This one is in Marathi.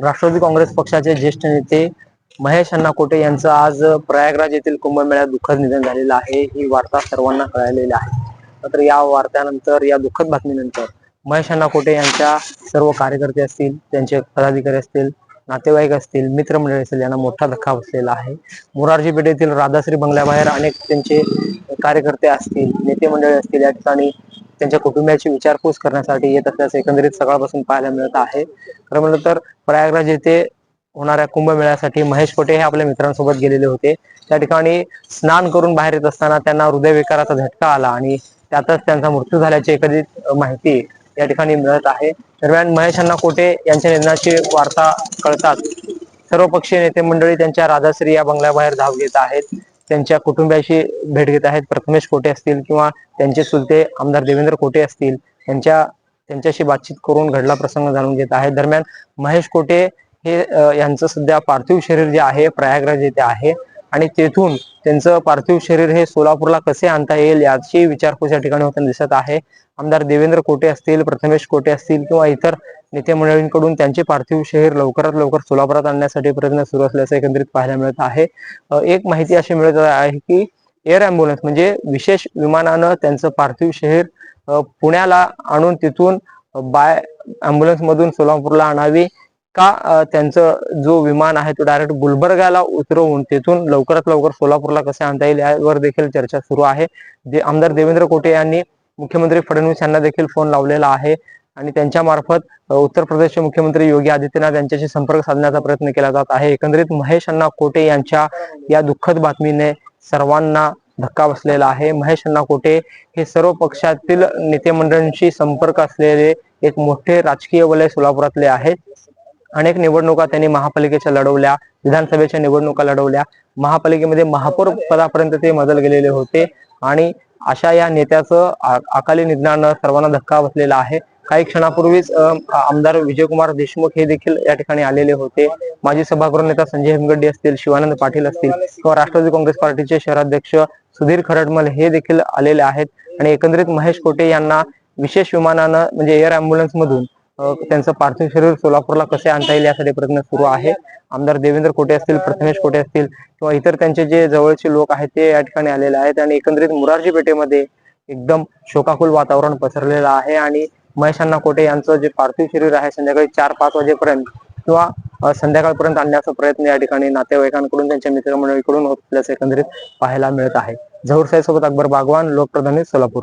राष्ट्रवादी काँग्रेस पक्षाचे ज्येष्ठ नेते महेश अण्णा कोठे यांचं आज प्रयागराज येथील कुंभमेळ्यात दुःखद निधन झालेलं आहे। ही वार्ता सर्वांना कळालेली आहे। मात्र या वार्त्यानंतर, या दुःखद बातमीनंतर महेश अण्णा कोठे यांच्या सर्व कार्यकर्ते असतील, त्यांचे पदाधिकारी असतील, नातेवाईक असतील, मित्रमंडळी असतील यांना मोठा धक्का बसलेला आहे। मोरारजी पेठ येथील राधाश्री बंगल्याबाहेर अनेक त्यांचे कार्यकर्ते असतील, नेते मंडळी असतील या ठिकाणी त्यांच्या कुटुंबियाची विचारपूस करण्यासाठी येत असल्याचं एकंदरीत सकाळपासून पाहायला मिळत आहे। खरं म्हणलं तर प्रयागराज येथे होणाऱ्या कुंभमेळ्यासाठी महेश कोठे हे आपल्या मित्रांसोबत गेलेले होते। त्या ठिकाणी स्नान करून बाहेर येत असताना त्यांना हृदयविकाराचा झटका आला आणि त्यातच त्यांचा मृत्यू झाल्याची एकंदरीत माहिती या ठिकाणी मिळत आहे। दरम्यान महेश अण्णा कोठे यांच्या निधनाची वार्ता कळताच सर्वपक्षीय नेते मंडळी त्यांच्या राधाश्री या बंगल्याबाहेर धाव घेत आहेत, त्यांच्या कुटुंबियाशी भेट घेत आहेत। प्रथमेश कोठे असतील किंवा त्यांचे चुलते आमदार देवेंद्र कोठे असतील त्यांच्याशी बातचीत करून घडला प्रसंग जाणून घेत आहेत। दरम्यान महेश कोठे हे यांचं सध्या पार्थिव शरीर जे आहे प्रयागराज येथे आहे आणि तेथून त्यांचं पार्थिव शरीर हे सोलापूरला कसे आणता येईल याची विचारपूस या ठिकाणी होताना दिसत आहे। आमदार देवेंद्र कोठे असतील, प्रथमेश कोठे असतील किंवा इतर नेते मंडळींकडून त्यांचे पार्थिव शरीर लवकरात लवकर सोलापुरात आणण्यासाठी प्रयत्न सुरू असल्याचं एकंदरीत पाहायला मिळत आहे। एक माहिती अशी मिळत आहे की एअर अँब्युलन्स म्हणजे विशेष विमानानं त्यांचं पार्थिव शरीर पुण्याला आणून तिथून बाय अँब्युलन्स मधून सोलापूरला आणावी का त्यांचं जो विमान आहे तो डायरेक्ट गुलबर्गाला उतरवून तिथून लवकरात लवकर सोलापूरला कसे आणता येईल यावर देखील चर्चा सुरू आहे। आमदार देवेंद्र कोठे यांनी मुख्यमंत्री फडणवीस यांना देखील फोन लावलेला आहे आणि त्यांच्या मार्फत उत्तर प्रदेशचे मुख्यमंत्री योगी आदित्यनाथ यांच्याशी संपर्क साधण्याचा प्रयत्न केला जात आहे। एकंदरीत महेश अण्णा कोठे यांच्या या दुःखद बातमीने सर्वांना धक्का बसलेला आहे। महेश अण्णा कोठे हे सर्व पक्षातील नेते मंडळींशी संपर्क असलेले एक मोठे राजकीय वलय सोलापुरातले आहेत। अनेक निवडणुका त्यांनी महापालिकेच्या लढवल्या, विधानसभेच्या निवडणुका लढवल्या, महापालिकेमध्ये महापौर पदापर्यंत ते मजल गेलेले होते आणि अशा या नेत्याचं अकाली निधनानं सर्वांना धक्का बसलेला आहे। काही क्षणापूर्वीच आमदार विजयकुमार देशमुख हे देखील या ठिकाणी आलेले होते। माजी सभागृह नेता संजय हेमगड्डी असतील, शिवानंद पाटील असतील किंवा राष्ट्रवादी काँग्रेस पार्टीचे शहराध्यक्ष सुधीर खरडमल हे देखील आलेले आहेत आणि एकंदरीत महेश कोठे यांना विशेष विमानानं म्हणजे एअर अँब्युलन्स मधून त्यांचं पार्थिव शरीर सोलापूरला कसे आणता येईल यासाठी प्रयत्न सुरू आहे। आमदार देवेंद्र कोठे असतील, प्रथमेश कोठे असतील किंवा इतर त्यांचे जे जवळचे लोक आहेत ते या ठिकाणी आलेले आहेत आणि एकंदरीत मोरारजी पेठेमध्ये एकदम शोकाकुल वातावरण पसरलेलं आहे आणि महेश अण्णा कोठे यांचं जे पार्थिव शरीर आहे संध्याकाळी 4-5 वाजेपर्यंत किंवा संध्याकाळपर्यंत आणण्याचा प्रयत्न या ठिकाणी नातेवाईकांकडून, त्यांच्या मित्रमंडळीकडून होत असल्याचं एकंदरीत पाहायला मिळत आहे। झहूर साहेब सोबत अकबर बागवान, लोकप्रधानी, सोलापूर।